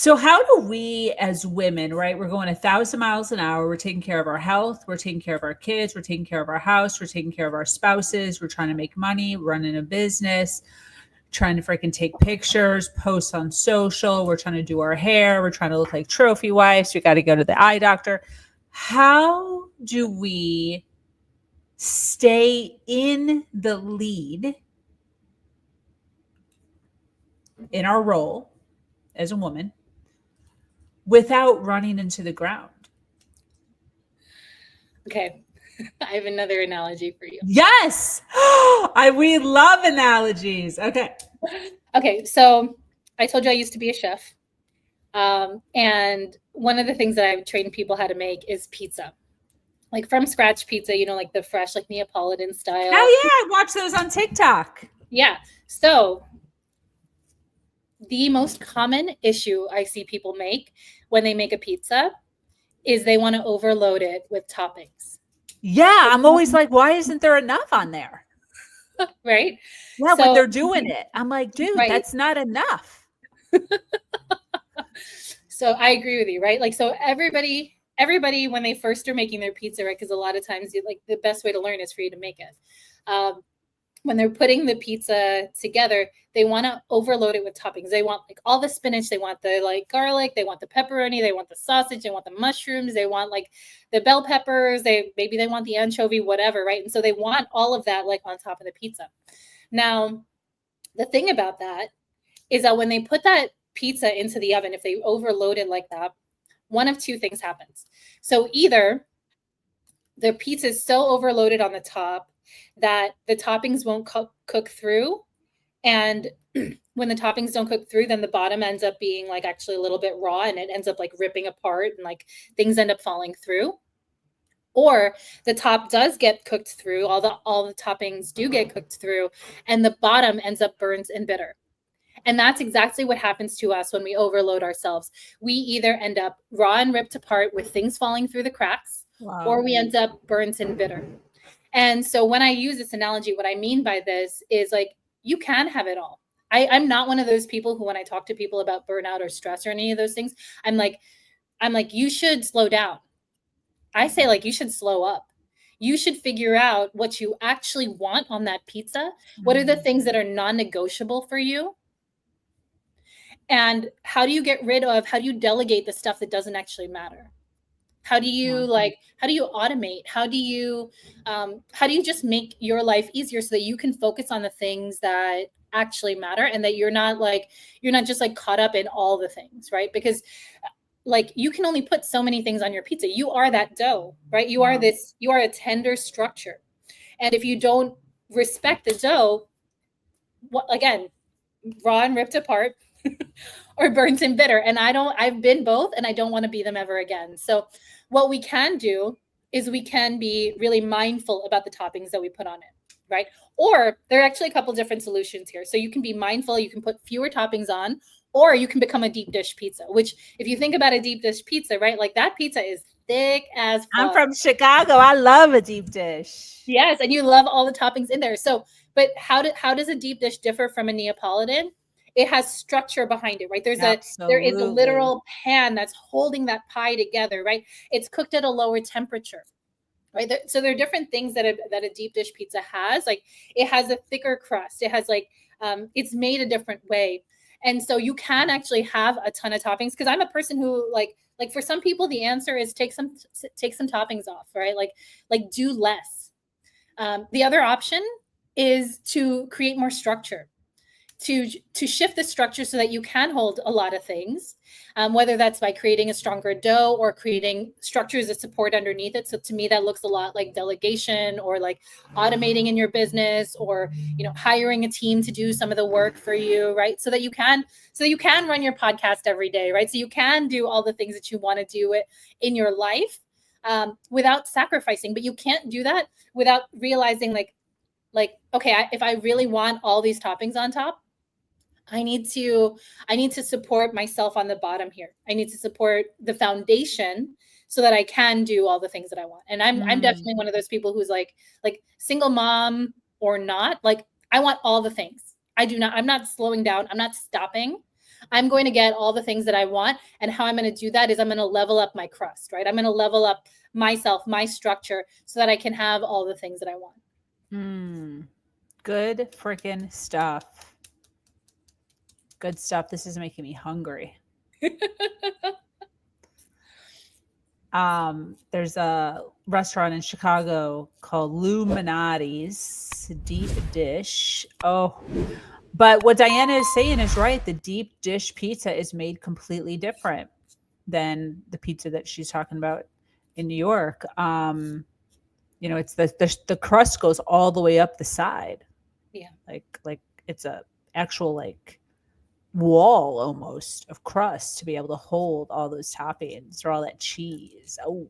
So how do we as women, right? We're going 1,000 miles an hour. We're taking care of our health. We're taking care of our kids. We're taking care of our house. We're taking care of our spouses. We're trying to make money, running a business, trying to freaking take pictures, post on social. We're trying to do our hair. We're trying to look like trophy wives. We got to go to the eye doctor. How do we stay in the lead in our role as a woman without running into the ground? Okay. I have another analogy for you. Yes. We love analogies. Okay. Okay. So I told you I used to be a chef. And one of the things that I've trained people how to make is pizza. Like from scratch pizza, like the fresh, like Neapolitan Hell style. yeah. I watch those on TikTok. Yeah. So the most common issue I see people make when they make a pizza is they want to overload it with toppings. Yeah. I'm always like, why isn't there enough on there? Right? Yeah. When So, they're doing it, I'm like, dude, right. that's not enough. So I agree with you, right? Like, so everybody, when they first are making their pizza, right? Because a lot of times, like, the best way to learn is for you to make it. When they're putting the pizza together, they want to overload it with toppings. They want like all the spinach, they want the like garlic, they want the pepperoni, they want the sausage, they want the mushrooms, they want like the bell peppers, maybe they want the anchovy, whatever, right? And so they want all of that like on top of the pizza. Now, the thing about that is that when they put that pizza into the oven, if they overload it like that, one of two things happens. So either the pizza is so overloaded on the top that the toppings won't cook through. And when the toppings don't cook through, then the bottom ends up being like actually a little bit raw and it ends up like ripping apart and like things end up falling through. Or the top does get cooked through, all the toppings do get cooked through, and the bottom ends up burnt and bitter. And that's exactly what happens to us when we overload ourselves. We either end up raw and ripped apart with things falling through the cracks, or Wow. we end up burnt and bitter. And so when I use this analogy, what I mean by this is like, you can have it all. I'm not one of those people who, when I talk to people about burnout or stress or any of those things, I'm like, you should slow down. I say like, you should slow up. You should figure out what you actually want on that pizza. What are the things that are non-negotiable for you? And how do you delegate the stuff that doesn't actually matter? How do you automate? How do you just make your life easier so that you can focus on the things that actually matter, and that you're not just like caught up in all the things, right? Because like, you can only put so many things on your pizza. You are that dough, right? You are a tender structure. And if you don't respect the dough, again, raw and ripped apart, or burnt and bitter. And I've been both, and I don't want to be them ever again. So what we can do is we can be really mindful about the toppings that we put on it, right? Or there are actually a couple different solutions here. So you can be mindful, you can put fewer toppings on, or you can become a deep dish pizza, which if you think about a deep dish pizza, right? Like that pizza is thick as fuck. I'm from Chicago. I love a deep dish. Yes, and you love all the toppings in there. So, but how does a deep dish differ from a Neapolitan? It has structure behind it, right? There is a Absolutely. literal pan that's holding that pie together, right? It's cooked at a lower temperature, right? So there are different things that a deep dish pizza has. Like, it has a thicker crust. It has like it's made a different way, and so you can actually have a ton of toppings. Because I'm a person who like for some people the answer is take some toppings off, right? Like do less. The other option is to create more structure, to shift the structure so that you can hold a lot of things, whether that's by creating a stronger dough or creating structures that support underneath it. So to me, that looks a lot like delegation, or like automating in your business, or hiring a team to do some of the work for you, right? So that you can run your podcast every day, right? So you can do all the things that you want to do in your life, without sacrificing. But you can't do that without realizing okay, if I really want all these toppings on top, I need to support myself on the bottom here. I need to support the foundation so that I can do all the things that I want. And I'm definitely one of those people who's like single mom or not, like I want all the things. I'm not slowing down. I'm not stopping I'm going to get all the things that I want. And how I'm going to do that is I'm going to level up my crust, right? I'm going to level up myself, my structure, so that I can have all the things that I want. Good freaking stuff. Good stuff. This is making me hungry. There's a restaurant in Chicago called Luminati's Deep Dish. Oh, but what Diana is saying is right. The deep dish pizza is made completely different than the pizza that she's talking about in New York. It's the crust goes all the way up the side. Yeah. Like it's a actual like wall almost of crust to be able to hold all those toppings or all that cheese. Oh,